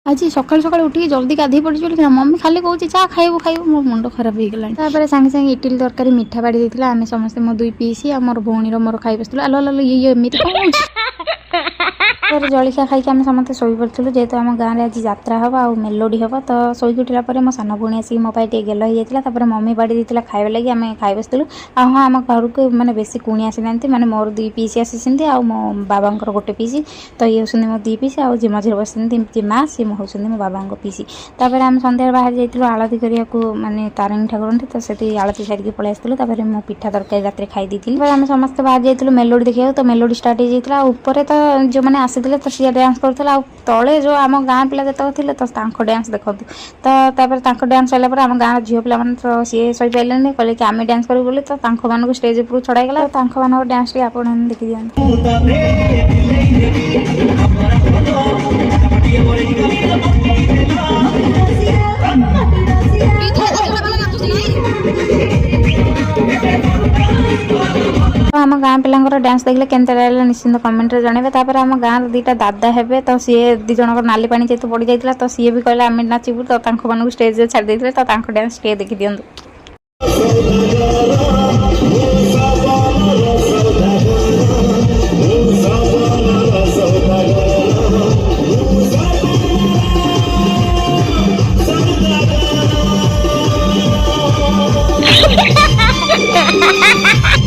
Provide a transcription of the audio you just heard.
आज सकाल सकाल उठी जल्दी गाधे पड़ी बोली मम्मी खाली कौन चाह खाइबू खाइबू मोर मुंड खराब हो गला। सागे सागे इडली तरकारी मिठा बाड़ी देता आम समस्त मो दुई पीसी आ मोर भौणी मोर खाई बसलु आलो ये एमती कौन जलिखा खाई आम समस्त शोई पड़ू जेहेतु आम गाँव में आज यात्रा हम आ मेलोडी हम तो शोक उठला मो सान भौणी आसिक मो पाई गेल हो जाता मम्मी बाड़ी देता खाଇବା लगी आम खाई बसलु हाँ आम घर को मैंने बेसी कुणी आसी ना मैंने मोर दुई पीसी आसी आ मो बाबा गोटे पीसी तो ये हूँ मो दी पीसी आज मझे बस माँ सी हूँ मो बाबा पीसी तापर आम सन्ध्या बाहर जाइलु आलती करने माने तारिणी ठाकुर तो से आलती सारिक पलि आसलु मो पिठा तरकारी रात खाई दी आम समस्त बाहर जाइलु मेलोडी देखा तो मेलोडी स्टार्ट हो जाता ऊपर तो जो मैंने आसीते तो सी डांस करूला तले जो आम गाँ पिला जिते तो डांस देखु तो डांस सारापर आम गाँव झील पिला तो सी सही पारे कहले कि आम डांस करूँ बोली तो मानक स्टेज उपरू छड़ाईगला मान डांस टी आप देखी दिखाते आम गाँ पिला डांस देखले के निश्चिंत कमेंट जनइबे तापर आम गाँव दीटा दादा हेबे तो सी दी जन नाली पानी जेहतु पड़ जाता तो सी भी कहले आम नाचबू तो मानक स्टेज छाड़ी देते तो डांस टे देखी दिखाते।